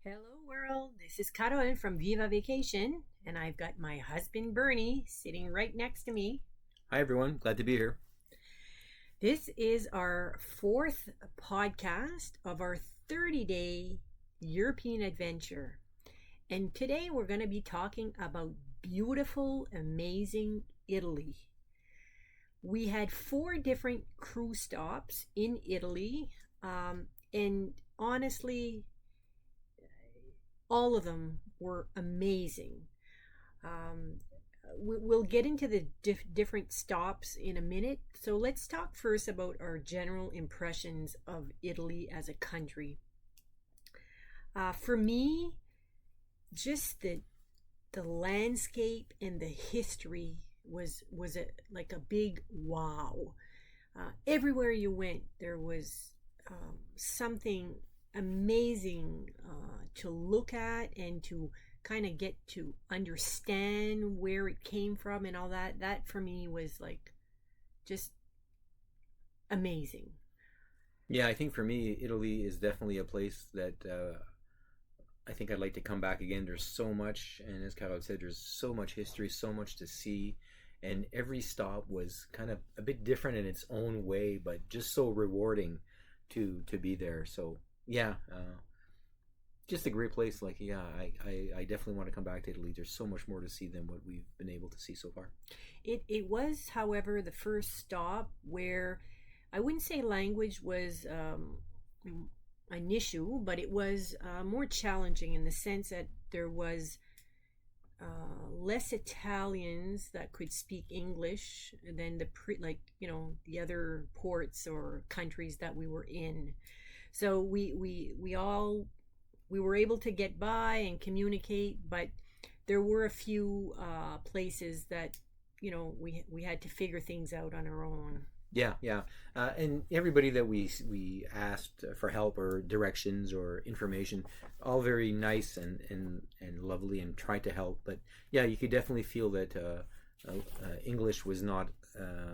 Hello, world. This is Carole from Viva Vacation, and I've got my husband Bernie sitting right next to me. Hi, everyone. Glad to be here. This is our fourth podcast of our 30-day European adventure. And today we're going to be talking about beautiful, amazing Italy. We had four different cruise stops in Italy, and honestly, all of them were amazing. Um, we'll get into the different stops in a minute. So let's talk first about our general impressions of Italy as a country. For me, just the landscape and the history was like a big wow. Everywhere you went, there was something amazing to look at and to kind of get to understand where it came from and all that. That for me was like just amazing. Yeah, I think for me, Italy is definitely a place that I think I'd like to come back again. There's so much, and as Carol said, there's so much history, so much to see, and every stop was kind of a bit different in its own way, but just so rewarding to be there. So yeah, just a great place. Like yeah, I definitely want to come back to Italy. There's so much more to see than what we've been able to see so far. It was, however, the first stop where I wouldn't say language was an issue, but it was more challenging in the sense that there was less Italians that could speak English than like the other ports or countries that we were in. So we were able to get by and communicate, but there were a few places that we had to figure things out on our own. Yeah, yeah, and everybody that we asked for help or directions or information, all very nice and lovely and tried to help. But yeah, you could definitely feel that English was not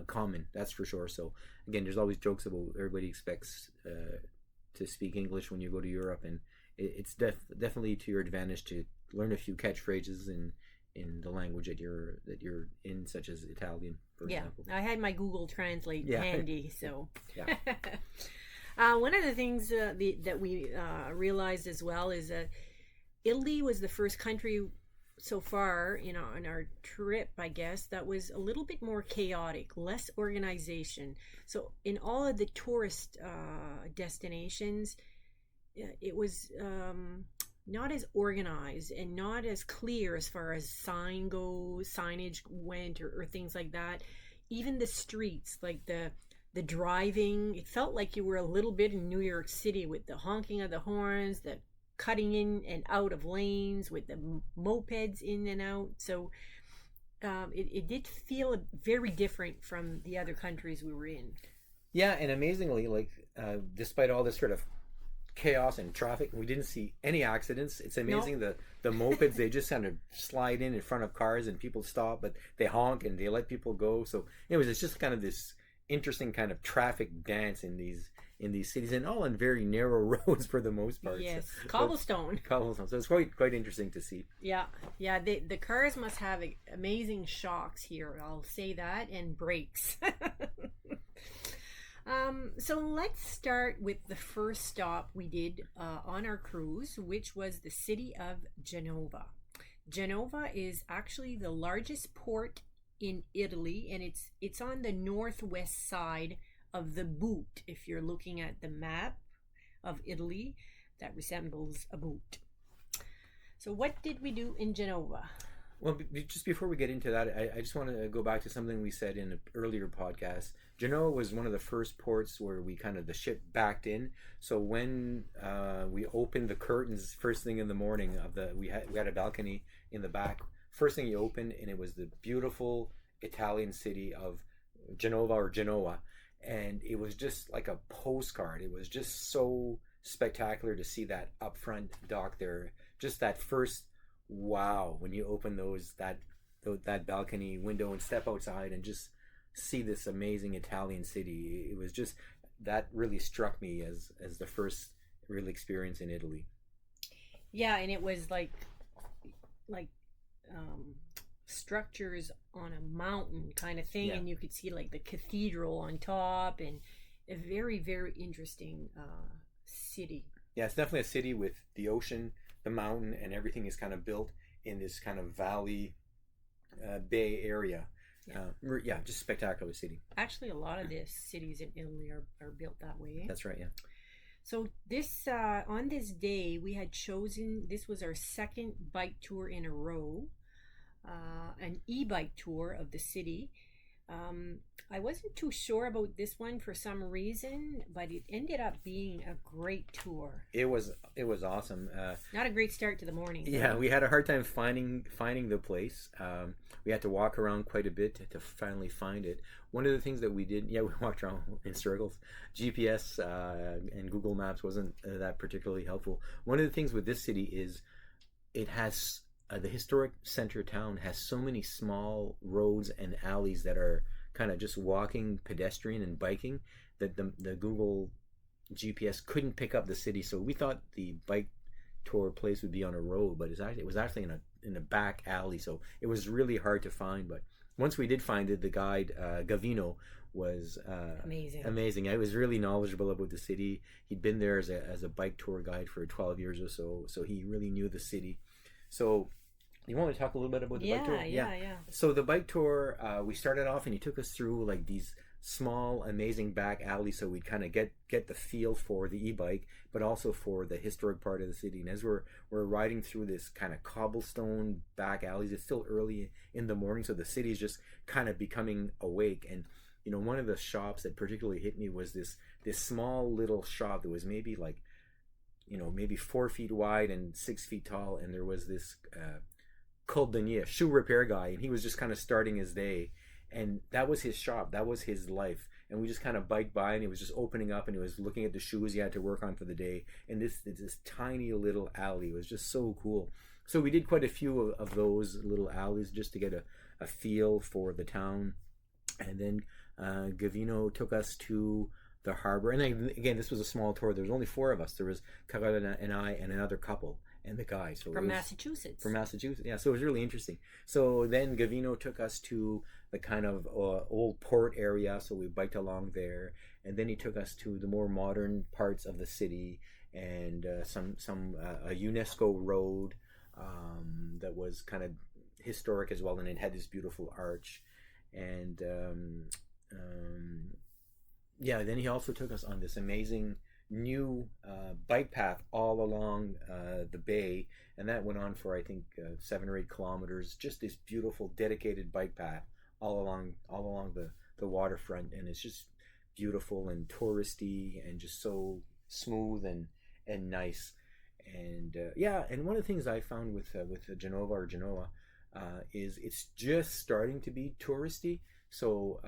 common. That's for sure. So again, there's always jokes about everybody expects to speak English when you go to Europe, and it's definitely to your advantage to learn a few catchphrases in the language that you're in, such as Italian, for Yeah, example. I had my Google Translate Yeah, handy, so. yeah, One of the things that we realized as well is that Italy was the first country so far, on our trip, I guess, that was a little bit more chaotic, less organization. So in all of the tourist destinations, it was not as organized and not as clear as far as signage went, or things like that. Even the streets, like the driving, it felt like you were a little bit in New York City with the honking of the horns, the cutting in and out of lanes with the mopeds in and out. So it did feel very different from the other countries we were in. yeah. And amazingly, like despite all this sort of chaos and traffic, we didn't see any accidents. It's No. amazing that the mopeds, they just kind of slide in front of cars and people stop, but they honk and they let people go. So anyways, it's just kind of this interesting kind of traffic dance in these cities, and all on very narrow roads for the most part. Yes, So cobblestone. cobblestone. So it's quite interesting to see. Yeah, yeah. The cars must have amazing shocks here. I'll say that, and brakes. So let's start with the first stop we did on our cruise, which was the city of Genova. Genova is actually the largest port in Italy, and it's on the northwest side of the boot. If you're looking at the map of Italy, that resembles a boot. So what did we do in Genova? Well, just before we get into that, I just want to go back to something we said in an earlier podcast. Genoa was one of the first ports where the ship backed in. So when we opened the curtains first thing in the morning we had a balcony in the back. First thing you opened, and it was the beautiful Italian city of Genova or Genoa, and it was just like a postcard. It was just so spectacular to see that upfront dock there. Just that first wow when you open that balcony window and step outside and just see this amazing Italian city. It was just that really struck me as the first real experience in Italy. Yeah, and it was like um, structures on a mountain kind of thing, Yeah. and you could see like the cathedral on top, and a very very interesting city. Yeah, it's definitely a city with the ocean, the mountain, and everything is kind of built in this kind of valley, bay area. Yeah. Yeah, just spectacular city. Actually, a lot of the cities in Italy are built that way. That's right. Yeah. So this on this day we had chosen, this was our second bike tour in a row, an e-bike tour of the city. Um, I wasn't too sure about this one for some reason, but it ended up being a great tour. It was awesome. Not a great start to the morning. Yeah, we had a hard time finding the place. We had to walk around quite a bit to finally find it. One of the things that we did, yeah, we walked around in circles. GPS and Google Maps wasn't that particularly helpful. One of the things with this city is it has the historic center town has so many small roads and alleys that are kind of just walking, pedestrian, and biking that the Google GPS couldn't pick up the city. So we thought the bike tour place would be on a road, but it was actually in a back alley. So it was really hard to find. But once we did find it, the guide Gavino was Amazing. amazing. I was really knowledgeable about the city. He'd been there as a bike tour guide for 12 years or so, so he really knew the city. So you want to talk a little bit about the bike tour? Yeah. So the bike tour, we started off and he took us through like these small, amazing back alleys, so we'd kind of get the feel for the e-bike, but also for the historic part of the city. And as we're riding through this kind of cobblestone back alleys, it's still early in the morning, so the city is just kind of becoming awake. And one of the shops that particularly hit me was this small little shop that was maybe like maybe 4 feet wide and 6 feet tall, and there was this cordonnier, shoe repair guy, and he was just kind of starting his day, and that was his shop, that was his life. And we just kind of biked by, and he was just opening up, and he was looking at the shoes he had to work on for the day. And this tiny little alley was just so cool. So we did quite a few of those little alleys just to get a feel for the town. And then Gavino took us to the harbor. And then, again, this was a small tour. There was only 4 of us. There was Carole and I and another couple and the guy. So From Massachusetts. From Massachusetts, yeah. So it was really interesting. So then Gavino took us to the kind of old port area. So we biked along there. And then he took us to the more modern parts of the city and a UNESCO road that was kind of historic as well. And it had this beautiful arch. And then he also took us on this amazing new bike path all along the bay, and that went on for I think 7 or 8 kilometers. Just this beautiful dedicated bike path all along the waterfront, and it's just beautiful and touristy and just so smooth and nice. And and one of the things I found with Genoa is it's just starting to be touristy. So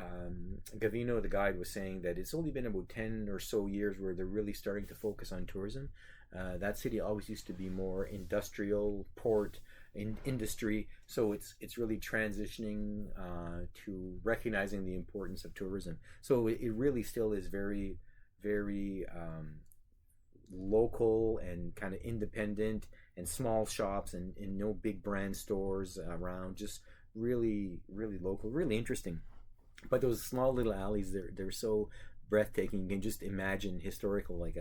Gavino, the guide, was saying that it's only been about 10 or so years where they're really starting to focus on tourism. That city always used to be more industrial, port, industry. So it's really transitioning to recognizing the importance of tourism. So it really still is very, very local and kind of independent and small shops and no big brand stores around. Just really, really local, really interesting. But those small little alleys, they're so breathtaking. You can just imagine historical, like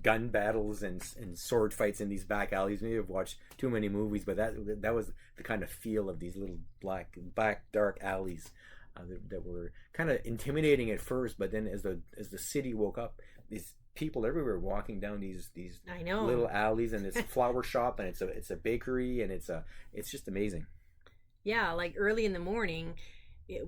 gun battles and sword fights in these back alleys. Maybe I've watched too many movies, but that was the kind of feel of these little black dark alleys that were kind of intimidating at first. But then as the city woke up, these people everywhere walking down these I know. little alleys, and it's a flower shop, and it's a bakery, and it's just amazing. Yeah, like early in the morning,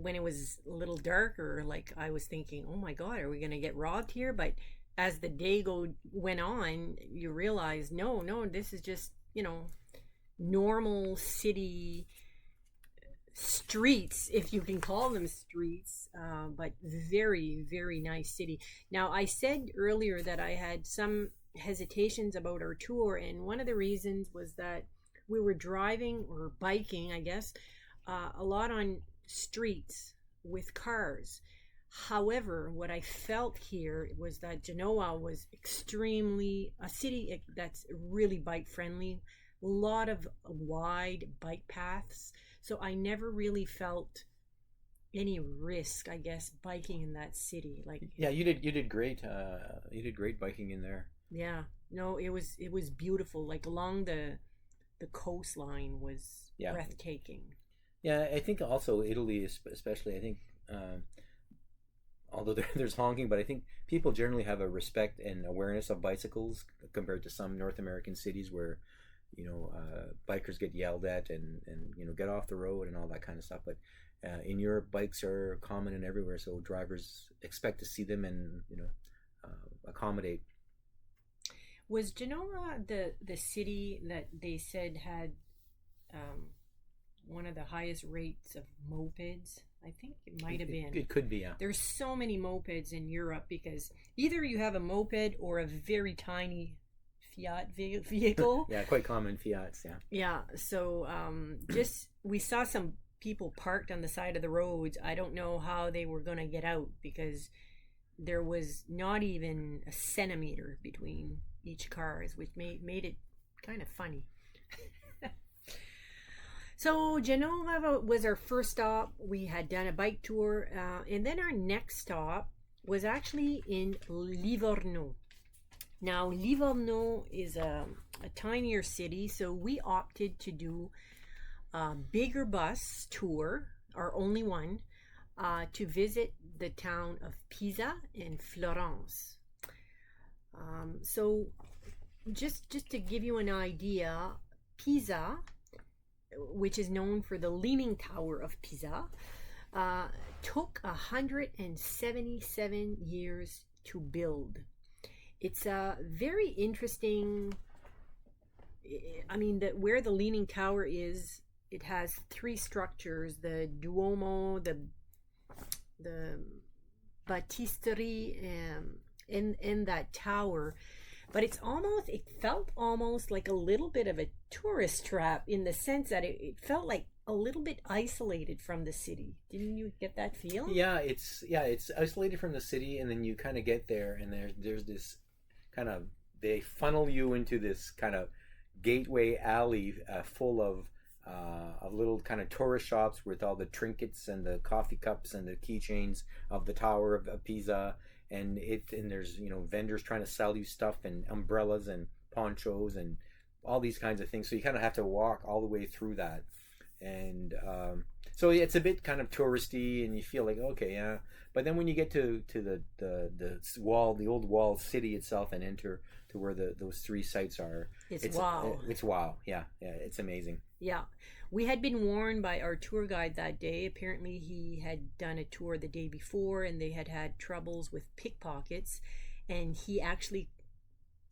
when it was a little darker, like I was thinking, oh my God, are we going to get robbed here? But as the day went on, you realize, no, this is just, normal city streets, if you can call them streets, but very, very nice city. Now, I said earlier that I had some hesitations about our tour, and one of the reasons was that we were driving or biking, I guess, a lot on streets with cars. However, what I felt here was that Genoa was extremely a city that's really bike friendly, a lot of wide bike paths. So I never really felt any risk, I guess, biking in that city. Like, Yeah, you did great. You did great biking in there. yeah, no, it was beautiful. Like along the coastline was Yeah, breathtaking. yeah. I think also Italy, especially. I think although there's honking, but I think people generally have a respect and awareness of bicycles compared to some North American cities where bikers get yelled at and get off the road and all that kind of stuff. But in Europe, bikes are common and everywhere, so drivers expect to see them and accommodate. Was Genoa the city that they said had um, one of the highest rates of mopeds? I think it might have been. It could be, yeah. There's so many mopeds in Europe because either you have a moped or a very tiny Fiat vehicle. Yeah, quite common Fiats, yeah. Yeah, so just we saw some people parked on the side of the roads. I don't know how they were going to get out because there was not even a centimeter between each cars, which made it kind of funny. So Genoa was our first stop. We had done a bike tour, and then our next stop was actually in Livorno. Now Livorno is a tinier city, so we opted to do a bigger bus tour, our only one, to visit the town of Pisa and Florence. So just to give you an idea, Pisa, which is known for the Leaning Tower of Pisa, took 177 years to build. It's a very interesting. I mean, where the Leaning Tower is, it has three structures: the Duomo, the Battistery, and that tower. But it felt almost like a little bit of a tourist trap in the sense that it felt like a little bit isolated from the city. Didn't you get that feel? Yeah, it's isolated from the city, and then you kind of get there, and there's this kind of they funnel you into this kind of gateway alley full of little kind of tourist shops with all the trinkets and the coffee cups and the keychains of the Tower of Pisa, and there's vendors trying to sell you stuff and umbrellas and ponchos and all these kinds of things. So you kind of have to walk all the way through that, and so it's a bit kind of touristy, and you feel like okay, yeah. But then when you get to the old walled city itself, and enter to where those three sites are, it's wow. It's wow. Yeah, it's amazing. Yeah. We had been warned by our tour guide that day. Apparently, he had done a tour the day before and they had troubles with pickpockets. And he actually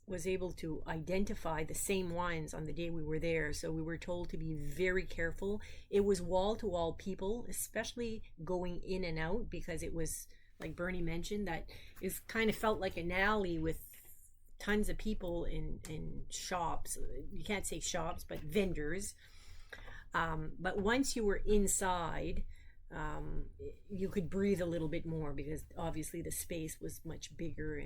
was able to identify the same ones on the day we were there. So we were told to be very careful. It was wall to wall people, especially going in and out, because it was, like Bernie mentioned, that it kind of felt like an alley with tons of people in shops. You can't say shops, but vendors. But once you were inside, you could breathe a little bit more because obviously the space was much bigger,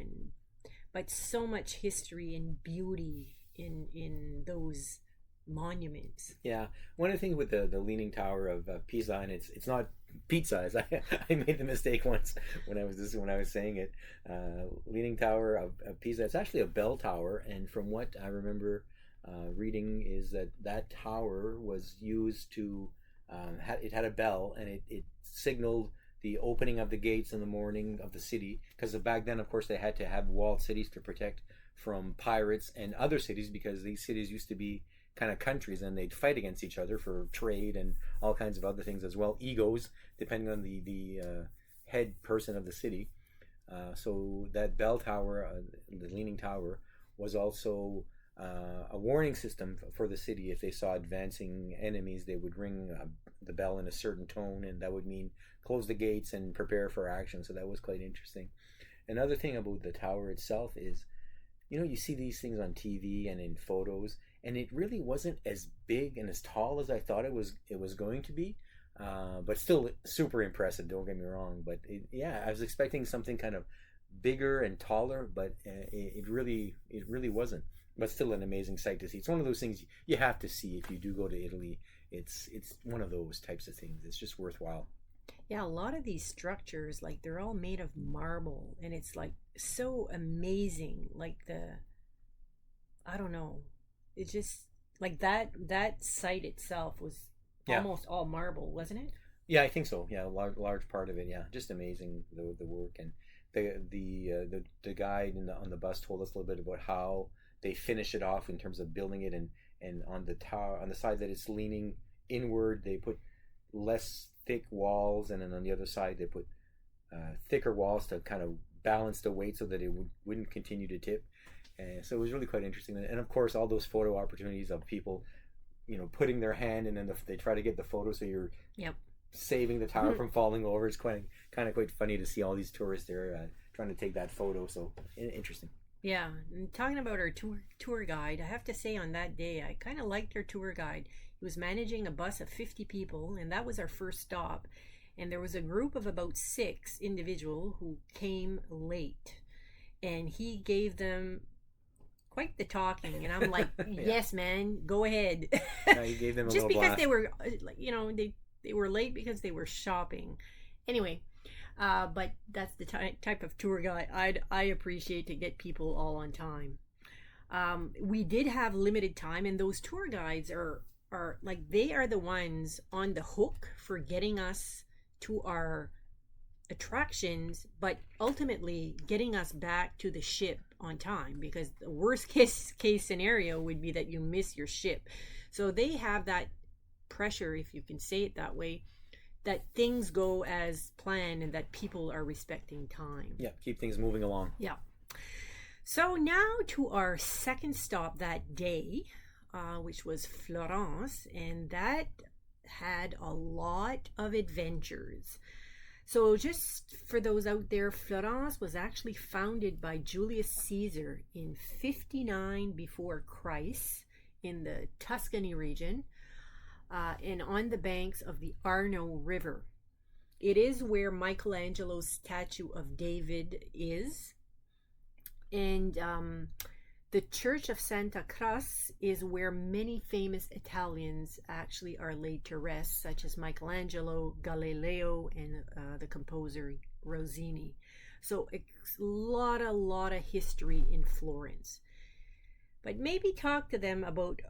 but so much history and beauty in those monuments. Yeah, one of the things with the Leaning Tower of Pisa, and it's not pizza, as I made the mistake once when I was saying it. Leaning Tower of Pisa. It's actually a bell tower, and from what I remember reading is that tower was used to it had a bell, and it signaled the opening of the gates in the morning of the city, because back then of course they had to have walled cities to protect from pirates and other cities, because these cities used to be kind of countries and they'd fight against each other for trade and all kinds of other things as well, egos depending on the head person of the city. So that bell tower, the Leaning Tower, was also a warning system for the city. If they saw advancing enemies, they would ring the bell in a certain tone, and that would mean close the gates and prepare for action. So that was quite interesting. Another thing about the tower itself is, you see these things on TV and in photos, and it really wasn't as big and as tall as I thought it was going to be. but still super impressive. Don't get me wrong. But yeah, I was expecting something kind of bigger and taller, but it really wasn't. But still an amazing sight to see. It's one of those things you have to see if you do go to Italy. It's one of those types of things. It's just worthwhile. Yeah, a lot of these structures, like they're all made of marble, and it's like so amazing. Like I don't know, it's just like that site itself was Yeah, almost all marble, wasn't it? yeah, I think so. Yeah, a large part of it. Yeah, just amazing the work and the guide on the bus told us a little bit about how they finish it off in terms of building it and on the tower on the side that it's leaning inward they put less thick walls and then on the other side they put thicker walls to kind of balance the weight so that it wouldn't continue to tip. And so it was really quite interesting. And of course, all those photo opportunities of people, putting their hand and then they try to get the photo, so you're Yep. saving the tower from falling over. It's quite funny to see all these tourists there trying to take that photo. So interesting. Yeah, and talking about our tour guide, I have to say on that day I kind of liked our tour guide. He was managing a bus of 50 people, and that was our first stop. And there was a group of about 6 individuals who came late, and he gave them quite the talking. And I'm like, Yeah. yes, man, go ahead. Yeah, you gave them a Just little because blast. they were, they were late because they were shopping. Anyway, but that's the type of tour guide I appreciate, to get people all on time. We did have limited time, and those tour guides are like, they are the ones on the hook for getting us to our attractions, but ultimately getting us back to the ship on time, because the worst case scenario would be that you miss your ship. So they have that pressure, if you can say it that way, that things go as planned and that people are respecting time. Yeah, keep things moving along. Yeah. So now to our second stop that day, which was Florence, and that had a lot of adventures. So just for those out there, Florence was actually founded by Julius Caesar in 59 before Christ in the Tuscany region, and on the banks of the Arno River. It is where Michelangelo's statue of David is. And the Church of Santa Cruz is where many famous Italians actually are laid to rest, such as Michelangelo, Galileo, and the composer Rossini. So it's a lot of history in Florence. But maybe talk to them about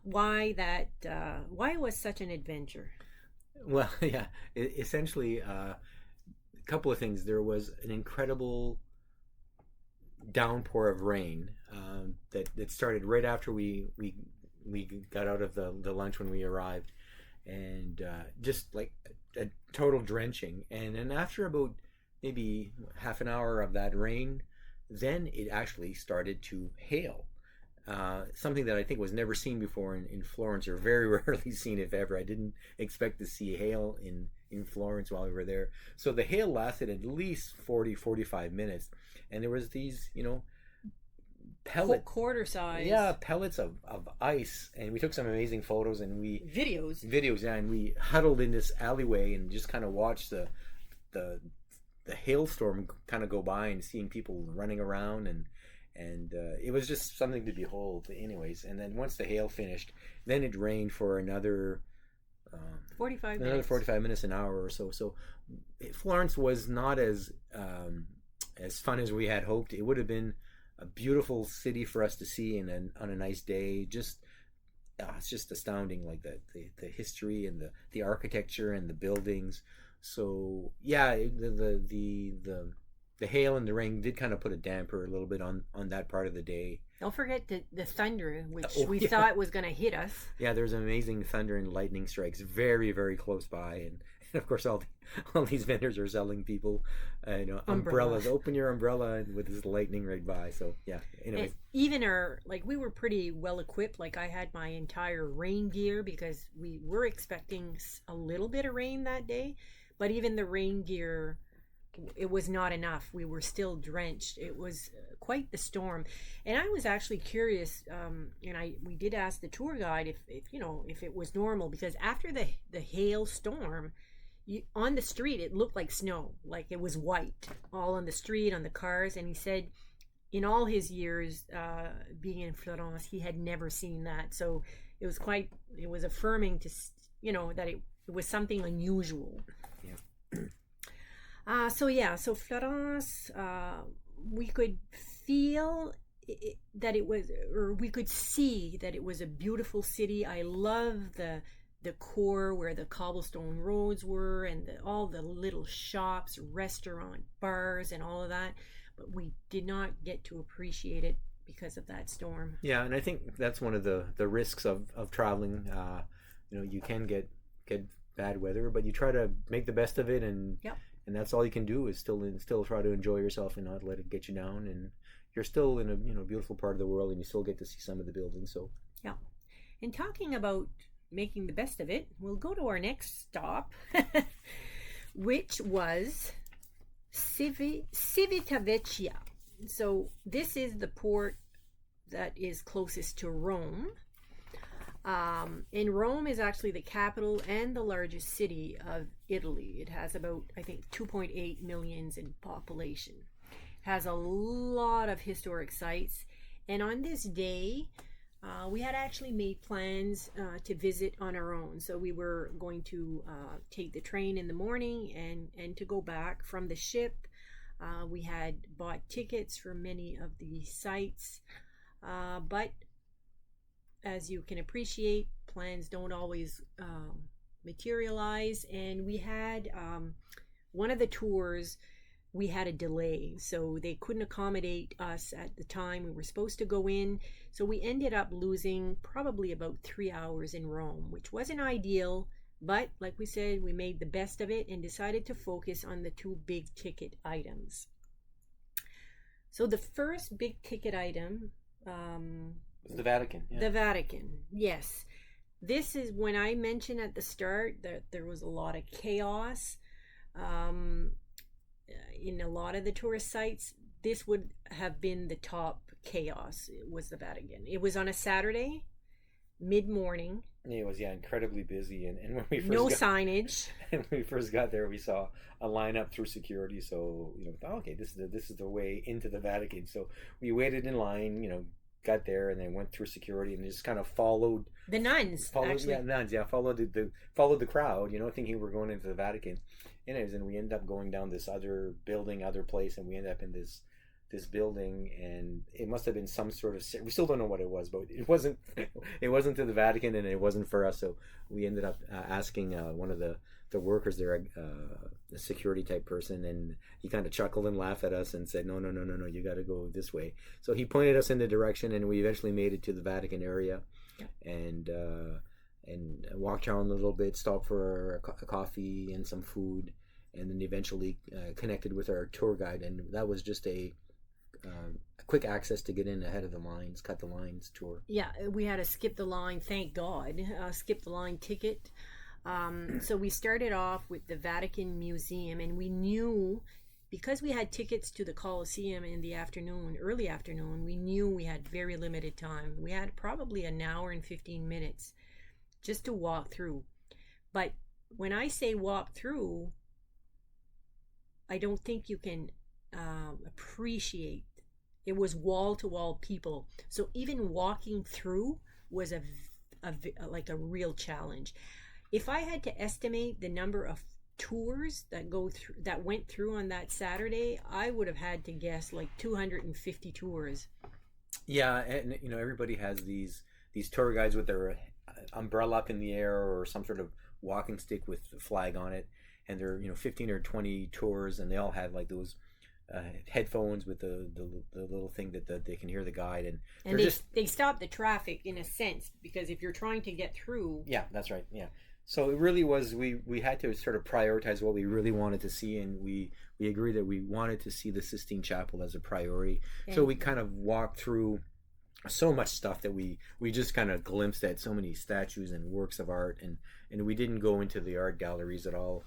why it was such an adventure. Well, yeah, essentially, a couple of things. There was an incredible downpour of rain that started right after we got out of the lunch when we arrived, and just like a total drenching. And then after about maybe half an hour of that rain, then it actually started to hail. Something that I think was never seen before in Florence, or very rarely seen, if ever. I didn't expect to see hail in Florence while we were there. So the hail lasted at least 45 minutes. And there was these, pellets. Quarter size. Yeah, pellets of ice. And we took some amazing photos and videos, yeah, and we huddled in this alleyway and just kind of watched the hailstorm kind of go by, and seeing people running around, and it was just something to behold anyways. And then once the hail finished, then it rained for another 45 minutes. 45 minutes, an hour or so. So Florence was not as fun as we had hoped. It would have been a beautiful city for us to see, and on a nice day. Just it's just astounding, like the history and the architecture and the buildings. So yeah, the hail and the rain did kind of put a damper a little bit on that part of the day. Don't forget the thunder, which we yeah. thought was going to hit us. Yeah, there's amazing thunder and lightning strikes very, very close by, and of course all these vendors are selling people, umbrellas. Open your umbrella, and with this lightning right by. So yeah. Anyway, even we were pretty well equipped. Like, I had my entire rain gear because we were expecting a little bit of rain that day, but even the rain gear it was not enough. We were still drenched. It was quite the storm, and I was actually curious. And we did ask the tour guide if it was normal, because after the hail storm, on the street it looked like snow, like it was white all on the street, on the cars. And he said, in all his years being in Florence, he had never seen that. So it was affirming to that it was something unusual. Yeah. So Florence, we could feel that it was, or we could see that it was a beautiful city. I love the core where the cobblestone roads were, and all the little shops, restaurant, bars, and all of that. But we did not get to appreciate it because of that storm. Yeah, and I think that's one of the risks of traveling. You can get bad weather, but you try to make the best of it, and Yep. and that's all you can do is still try to enjoy yourself and not let it get you down. And you're still in a beautiful part of the world, and you still get to see some of the buildings. So Yeah. And talking about making the best of it, we'll go to our next stop, which was Civitavecchia. So this is the port that is closest to Rome. And Rome is actually the capital and the largest city of Italy. It has about, I think, 2.8 million in population. It has a lot of historic sites. And on this day, we had actually made plans to visit on our own. So we were going to take the train in the morning and to go back from the ship. We had bought tickets for many of the sites, but as you can appreciate, plans don't always materialize. And we had one of the tours, we had a delay, so they couldn't accommodate us at the time we were supposed to go in. So we ended up losing probably about 3 hours in Rome, which wasn't ideal, but like we said, we made the best of it and decided to focus on the two big ticket items. So the first big ticket item, it's the Vatican. Yeah. the Vatican, yes. This is when I mentioned at the start that there was a lot of chaos in a lot of the tourist sites. This would have been the top chaos. It was the Vatican. It was on a Saturday, mid-morning. It was incredibly busy, and when we first signage. And when we first got there, we saw a lineup through security. So thought, okay, this is the way into the Vatican. So we waited in line, got there, and then went through security and just kind of followed the nuns. Followed the crowd, thinking we're going into the Vatican. Anyways, and we end up going down this other building, other place, and we end up in this building, and it must have been some sort of, we still don't know what it was, but it wasn't to the Vatican, and it wasn't for us. So we ended up asking one of the workers there, a security type person, and he kind of chuckled and laughed at us and said, no, you got to go this way. So he pointed us in the direction, and we eventually made it to the Vatican area. Yeah. And walked around a little bit, stopped for a coffee and some food, and then eventually connected with our tour guide. And that was just a quick access to get in ahead of the lines, cut the lines tour. Yeah, we had to skip the line, thank God, skip the line ticket. So we started off with the Vatican Museum, and we knew, because we had tickets to the Colosseum in the afternoon, early afternoon, we knew we had very limited time. We had probably an hour and 15 minutes just to walk through. But when I say walk through, I don't think you can appreciate. It was wall-to-wall people. So even walking through was a real challenge. If I had to estimate the number of tours that went through on that Saturday, I would have had to guess like 250 tours. Yeah, and everybody has these tour guides with their umbrella up in the air or some sort of walking stick with a flag on it, and they're 15 or 20 tours, and they all have like those headphones with the little thing that they can hear the guide, and they stop the traffic in a sense, because if you're trying to get through. Yeah, that's right. Yeah. So it really was, we had to sort of prioritize what we really wanted to see, and we agreed that we wanted to see the Sistine Chapel as a priority. And so we kind of walked through so much stuff that we just kind of glimpsed at so many statues and works of art, and we didn't go into the art galleries at all.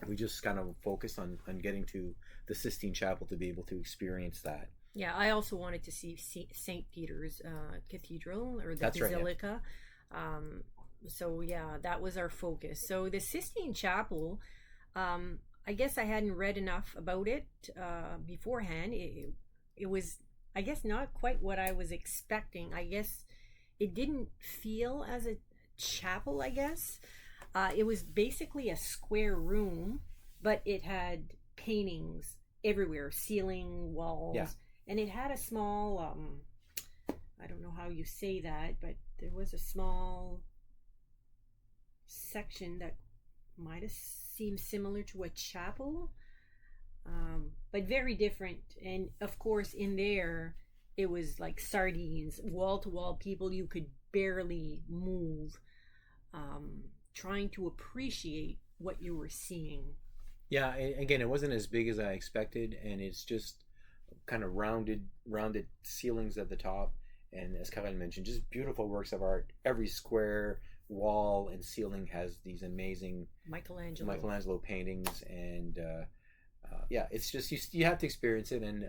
we just kind of focused on getting to the Sistine Chapel to be able to experience that. Yeah, I also wanted to see St. Peter's Cathedral, or the That's right. Yeah. Basilica. Um, so yeah, that was our focus. So the Sistine Chapel, I guess I hadn't read enough about it beforehand. It was, I guess, not quite what I was expecting. I guess it didn't feel as a chapel, I guess. It was basically a square room, but it had paintings everywhere, ceiling, walls. Yeah. And it had a small, I don't know how you say that, but there was a small section that might have seemed similar to a chapel, but very different. And of course, in there, it was like sardines, wall to wall people. You could barely move, trying to appreciate what you were seeing. Yeah, again, it wasn't as big as I expected, and it's just kind of rounded ceilings at the top, and as Carole mentioned, just beautiful works of art. Every square wall and ceiling has these amazing Michelangelo paintings, and yeah, it's just you have to experience it, and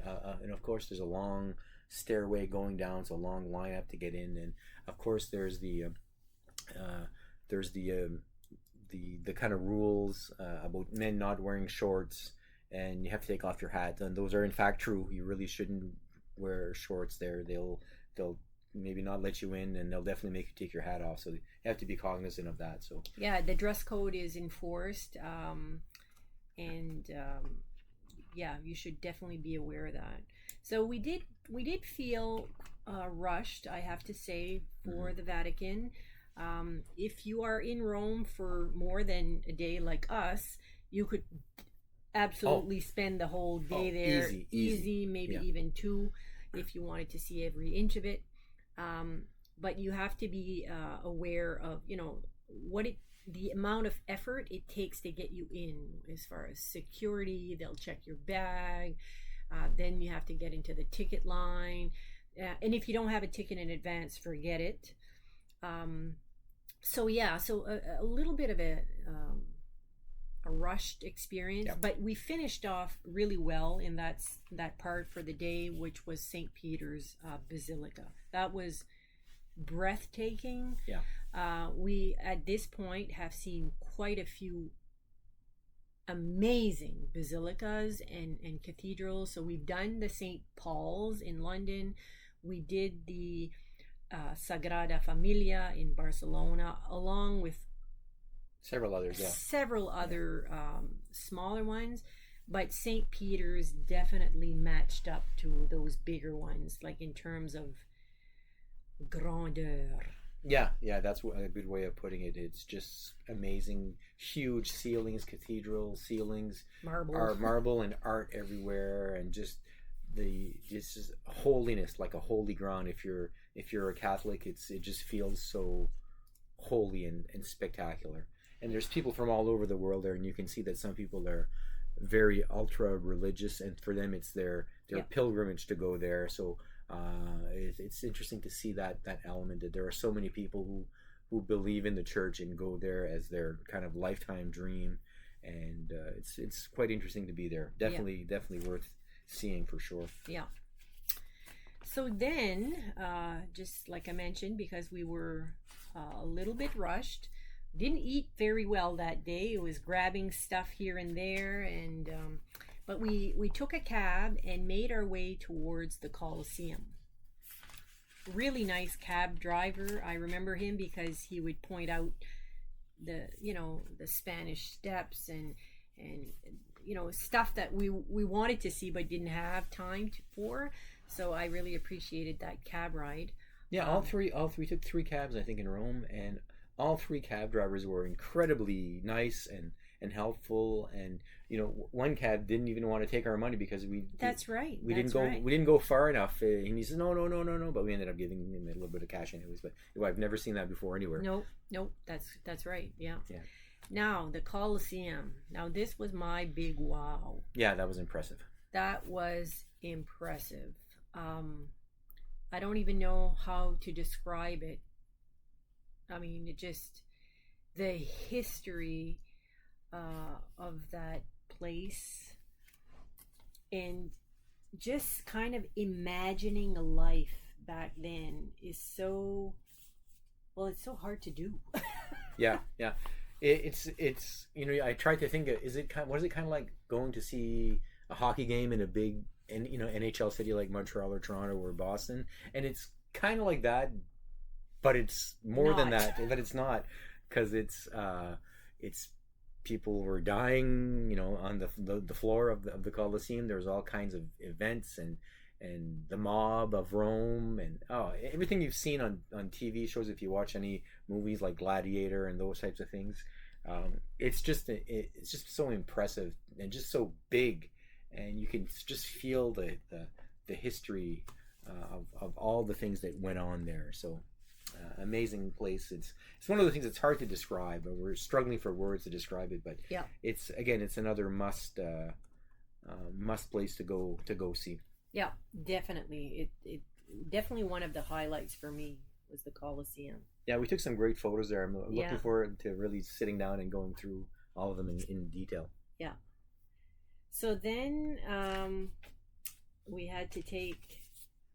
of course there's a long stairway going down, it's a long lineup to get in, and of course there's the kind of rules about men not wearing shorts, and you have to take off your hat, and those are in fact true. You really shouldn't wear shorts there. They'll maybe not let you in, and they'll definitely make you take your hat off. So you have to be cognizant of that. So yeah, the dress code is enforced, and yeah, you should definitely be aware of that. So we did feel rushed, I have to say, for the Vatican. If you are in Rome for more than a day like us, you could absolutely spend the whole day there. Easy, maybe even two, if you wanted to see every inch of it. But you have to be aware of, the amount of effort it takes to get you in, as far as security. They'll check your bag. Then you have to get into the ticket line. And if you don't have a ticket in advance, forget it. So a little bit of a rushed experience, but we finished off really well in that part for the day, which was St. Peter's Basilica. That was breathtaking. We at this point have seen quite a few amazing basilicas and cathedrals. So we've done the St. Paul's in London. We did the Sagrada Familia in Barcelona, along with several others, smaller ones. But St. Peter's definitely matched up to those bigger ones, like in terms of grandeur. Yeah, that's a good way of putting it. It's just amazing, huge ceilings, cathedral ceilings, marble and art everywhere, and just holiness, like a holy ground. If you're a Catholic, it just feels so holy and spectacular. And there's people from all over the world there, and you can see that some people are very ultra religious, and for them it's their pilgrimage to go there. So it's interesting to see that element, that there are so many people who believe in the church and go there as their kind of lifetime dream, and it's quite interesting to be there. Definitely worth seeing for sure. Yeah. So then, just like I mentioned, because we were a little bit rushed, didn't eat very well that day. It was grabbing stuff here and there, and but we took a cab and made our way towards the Colosseum. Really nice cab driver. I remember him because he would point out the Spanish steps and stuff that we wanted to see but didn't have time for. So I really appreciated that cab ride. Yeah, all three took 3 cabs, I think, in Rome, and all 3 cab drivers were incredibly nice and helpful, and one cab didn't even want to take our money because we didn't go far enough, and he said no, but we ended up giving him a little bit of cash anyways. But I've never seen that before anywhere. Nope, that's right. Yeah. Now the Colosseum. Now this was my big wow. Yeah, that was impressive. That was impressive. I don't even know how to describe it. I mean, the history, of that place, and just kind of imagining a life back then is so, well, it's so hard to do. Yeah, yeah. It's I tried to think of, is it kind, was it kind of like going to see a hockey game in a big NHL city like Montreal or Toronto or Boston, and it's kind of like that, but it's more than Not. that. But it's not, because it's people were dying, on the floor of the Coliseum. There's all kinds of events, and the mob of Rome, and everything you've seen on TV shows, if you watch any movies like Gladiator and those types of things. It's just so impressive and just so big, and you can just feel the history of all the things that went on there. So amazing place. It's one of the things that's hard to describe. We're struggling for words to describe it, but Yeah. it's another must place to go see. Yeah, definitely. It definitely one of the highlights for me was the Colosseum. Yeah, we took some great photos there. I'm looking Yeah. forward to really sitting down and going through all of them in detail. Yeah. So then we had to take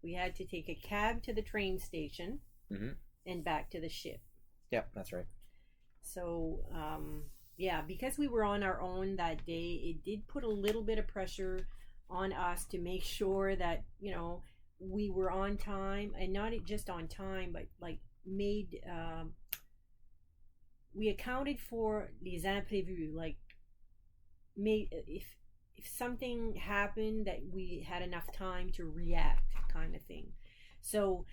a cab to the train station Hmm. and back to the ship. Yeah, that's right. So yeah, because we were on our own that day, it did put a little bit of pressure on us to make sure that we were on time, and not just on time, but like made we accounted for les imprévus, like made if something happened, that we had enough time to react, kind of thing. So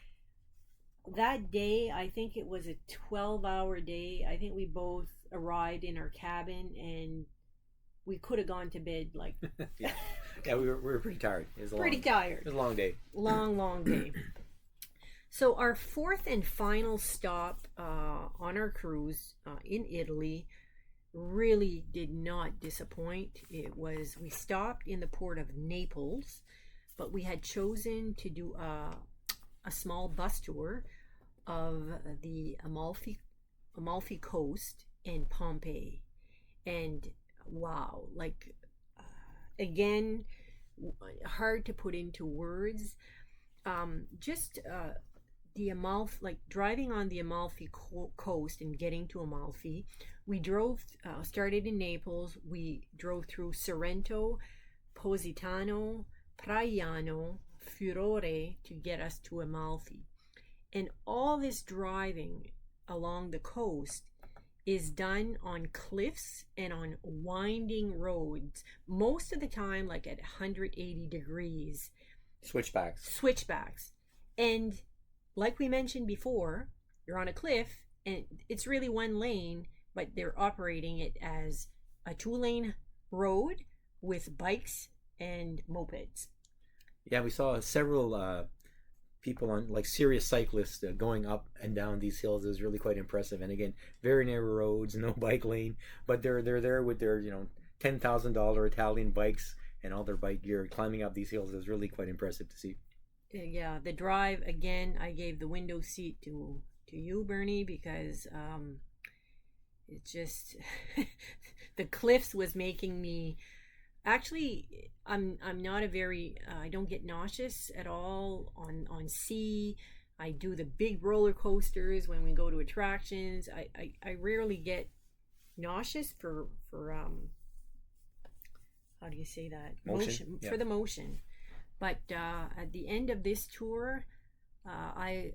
that day, I think it was a 12-hour day. I think we both arrived in our cabin, and we could have gone to bed like Yeah, yeah, we were pretty tired. It was pretty It tired. was a long day. Long day. So our fourth and final stop on our cruise in Italy really did not disappoint. We stopped in the port of Naples, but we had chosen to do a small bus tour of the Amalfi coast and Pompeii. And wow, like again, hard to put into words. Just the Amalfi, like driving on the Amalfi coast and getting to Amalfi. We drove, started in Naples. We drove through Sorrento, Positano, Traiano, Furore to get us to Amalfi. And all this driving along the coast is done on cliffs and on winding roads, most of the time like at 180 degrees. Switchbacks. And like we mentioned before, you're on a cliff and it's really one lane, but they're operating it as a 2-lane road with bikes and mopeds. Yeah, we saw several people on, like, serious cyclists going up and down these hills. It was really quite impressive. And again, very narrow roads, no bike lane, but they're there with their $10,000 Italian bikes and all their bike gear climbing up these hills. It was really quite impressive to see. Yeah, the drive, again, I gave the window seat to you, Bernie, because it just the cliffs was making me, actually, I'm not a very I don't get nauseous at all on sea. I do the big roller coasters when we go to attractions. I rarely get nauseous for how do you say that, Motion. Yeah. for the motion. But at the end of this tour, I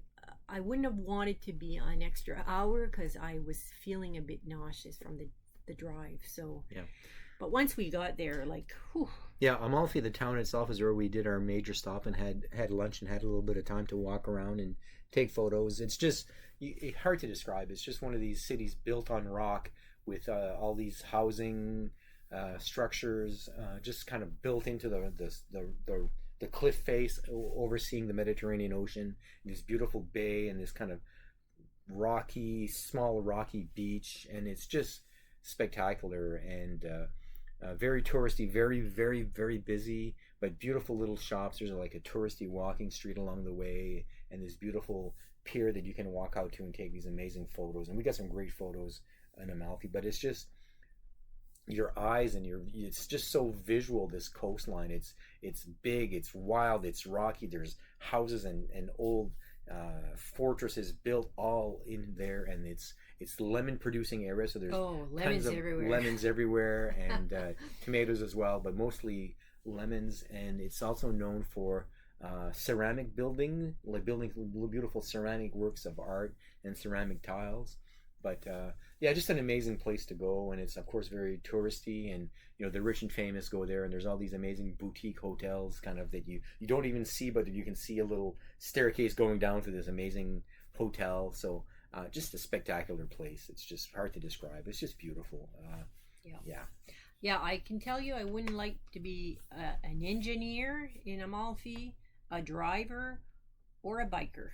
wouldn't have wanted to be an extra hour because I was feeling a bit nauseous from the drive. So Yeah. but once we got there, like, whew. Yeah, Amalfi, the town itself, is where we did our major stop and had lunch and had a little bit of time to walk around and take photos. It's just hard to describe. It's just one of these cities built on rock with all these housing structures, just kind of built into the cliff face, overseeing the Mediterranean Ocean, this beautiful bay and this kind of small rocky beach, and it's just spectacular and very touristy, very, very, very busy, but beautiful little shops. There's like a touristy walking street along the way, and this beautiful pier that you can walk out to and take these amazing photos. And we got some great photos in Amalfi, but it's just your eyes and it's just so visual, this coastline. It's big, it's wild, it's rocky. There's houses and old fortresses built all in there, and it's lemon producing area, so there's lemons tons of everywhere. lemons everywhere, and tomatoes as well, but mostly lemons. And it's also known for ceramic building, like building beautiful ceramic works of art and ceramic tiles. But yeah, just an amazing place to go, and it's of course very touristy, and the rich and famous go there, and there's all these amazing boutique hotels, kind of that you don't even see, but you can see a little staircase going down to this amazing hotel. So just a spectacular place. It's just hard to describe. It's just beautiful. Yeah. Yeah, I can tell you, I wouldn't like to be an engineer in Amalfi, a driver, or a biker.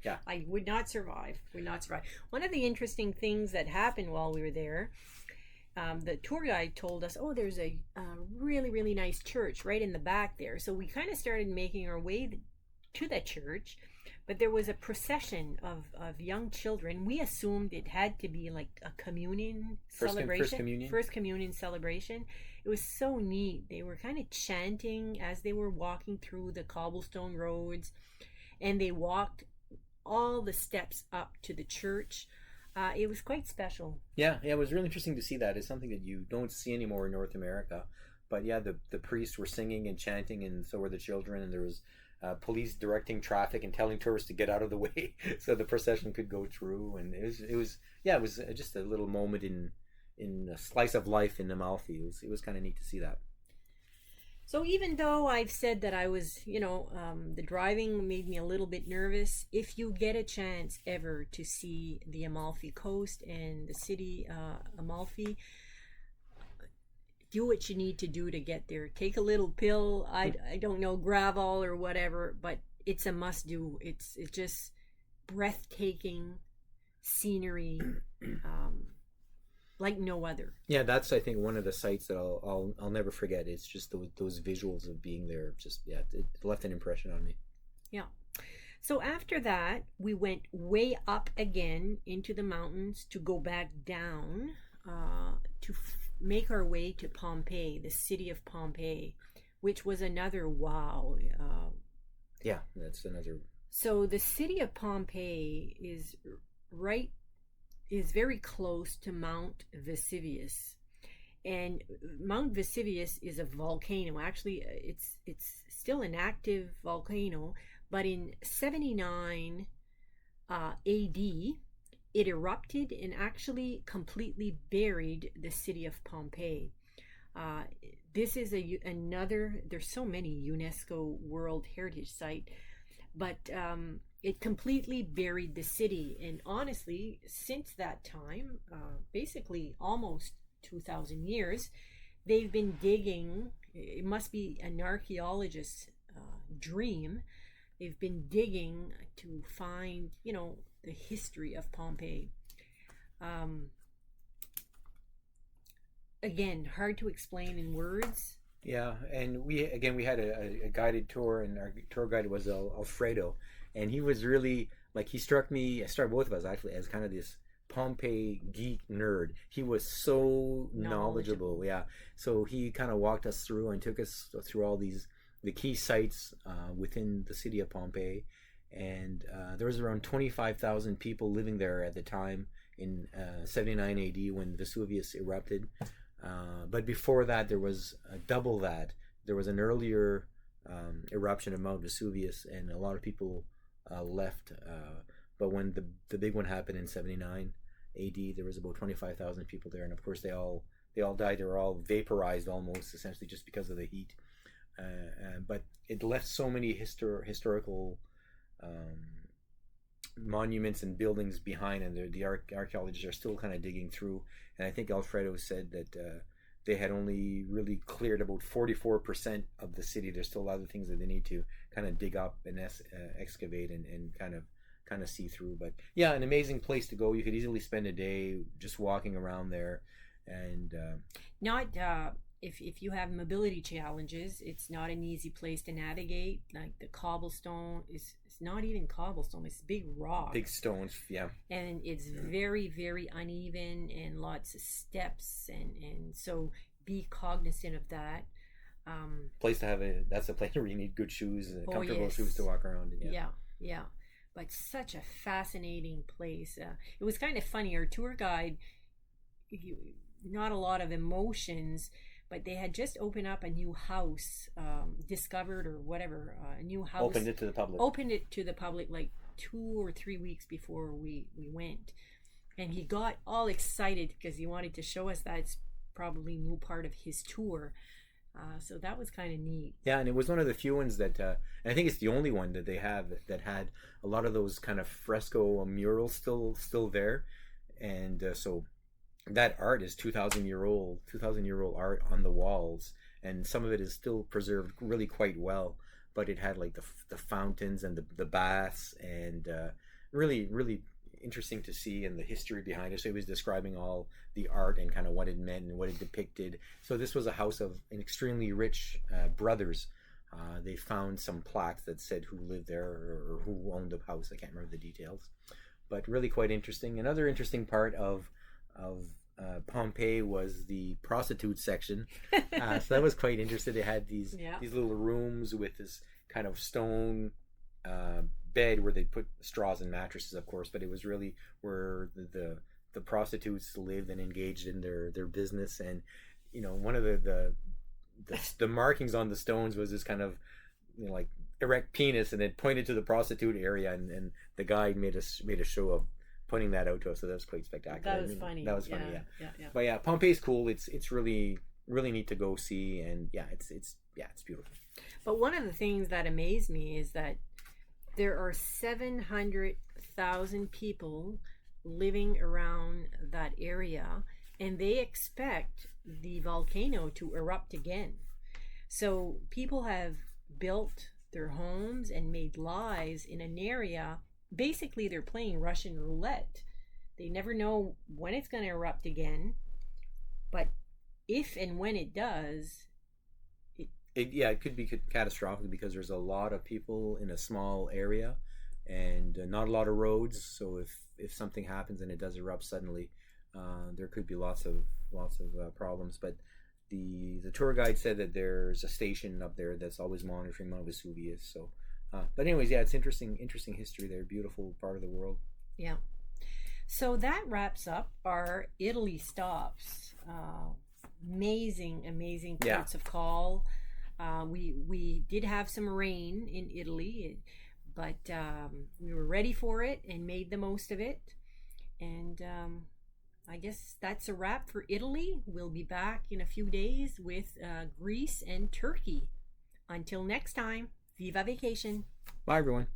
Yeah. I would not survive. Would not survive. One of the interesting things that happened while we were there, the tour guide told us, oh, there's a really, really nice church right in the back there. So we kind of started making our way to that church, but there was a procession of young children. We assumed it had to be like a communion celebration. First communion celebration. It was so neat. They were kind of chanting as they were walking through the cobblestone roads, and they walked all the steps up to the church. It was quite special. Yeah, it was really interesting to see that. It's something that you don't see anymore in North America. But yeah, the priests were singing and chanting, and so were the children, and there was police directing traffic and telling tourists to get out of the way so the procession could go through. And it was just a little moment in a slice of life in Amalfi. It was kind of neat to see that. So even though I've said that I was, the driving made me a little bit nervous, if you get a chance ever to see the Amalfi Coast and the city Amalfi, do what you need to do to get there. Take a little pill, I don't know, Gravol or whatever, but it's a must do. It's just breathtaking scenery. Like no other. Yeah, that's, I think, one of the sights that I'll never forget. It's just those visuals of being there. Just it left an impression on me. Yeah. So after that, we went way up again into the mountains to go back down to make our way to Pompeii, the city of Pompeii, which was another wow. Yeah, that's another. So the city of Pompeii is very close to Mount Vesuvius, and Mount Vesuvius is a volcano. Actually, it's still an active volcano, but in 79 AD, it erupted and actually completely buried the city of Pompeii. This is another. There's so many UNESCO World Heritage Site, but it completely buried the city. And honestly, since that time, basically almost 2,000 years, they've been digging. It must be an archaeologist's dream. They've been digging to find, the history of Pompeii. Again, hard to explain in words. Yeah, and we had a guided tour, and our tour guide was Alfredo. And he was really, he struck both of us actually as kind of this Pompeii geek nerd. He was so knowledgeable. Yeah. So he kind of walked us through and took us through all the key sites within the city of Pompeii. And there was around 25,000 people living there at the time in 79 AD when Vesuvius erupted. But before that, there was double that. There was an earlier eruption of Mount Vesuvius, and a lot of people left. But when the big one happened in 79 AD, there was about 25,000 people there, and of course they all died. They were all vaporized almost, essentially, just because of the heat. But it left so many historical monuments and buildings behind, and the archaeologists are still kind of digging through. And I think Alfredo said that they had only really cleared about 44% of the city. There's still a lot of things that they need to kind of dig up and excavate and kind of see through. But yeah, an amazing place to go. You could easily spend a day just walking around there, and if you have mobility challenges, it's not an easy place to navigate. Like the cobblestone is, it's not even cobblestone, it's big rock. Big stones, yeah. And it's very, very uneven and lots of steps, and so be cognizant of that. Place to have that's a place where you need good shoes, comfortable yes. shoes to walk around in. Yeah, yeah. But such a fascinating place. It was kind of funny. Our tour guide, not a lot of emotions, but they had just opened up a new house, discovered or whatever, a new house. Opened it to the public. Opened it to the public like 2 or 3 weeks before we went. And he got all excited because he wanted to show us that it's probably new part of his tour. So that was kind of neat. Yeah, and it was one of the few ones that, and I think it's the only one that they have that had a lot of those kind of fresco murals still there, and so that art is 2,000-year old art on the walls, and some of it is still preserved really quite well. But it had like the fountains and the baths, and really interesting to see, and the history behind it. So he was describing all the art and kind of what it meant and what it depicted. So this was a house of an extremely rich brothers. They found some plaques that said who lived there or who owned the house. I can't remember the details, but really quite interesting. Another interesting part of Pompeii was the prostitute section. So that was quite interesting. They had these little rooms with this kind of stone bed where they put straws and mattresses, of course, but it was really where the prostitutes lived and engaged in their business. And one of the markings on the stones was this kind of like erect penis, and it pointed to the prostitute area, and the guide made a show of pointing that out to us. So that was quite spectacular. That was funny. That was funny. Yeah. But yeah, Pompeii's cool. It's really neat to go see, and it's beautiful. But one of the things that amazed me is that there are 700,000 people living around that area, and they expect the volcano to erupt again. So people have built their homes and made lives in an area. Basically, they're playing Russian roulette. They never know when it's going to erupt again, but if and when it does, it could be catastrophic, because there's a lot of people in a small area and not a lot of roads. So if something happens and it does erupt suddenly, there could be lots of problems. But the tour guide said that there's a station up there that's always monitoring Mount Vesuvius. So, but anyways, it's interesting history there. Beautiful part of the world. Yeah. So that wraps up our Italy stops. Amazing ports of call. We did have some rain in Italy, but we were ready for it and made the most of it. And I guess that's a wrap for Italy. We'll be back in a few days with Greece and Turkey. Until next time, viva vacation. Bye, everyone.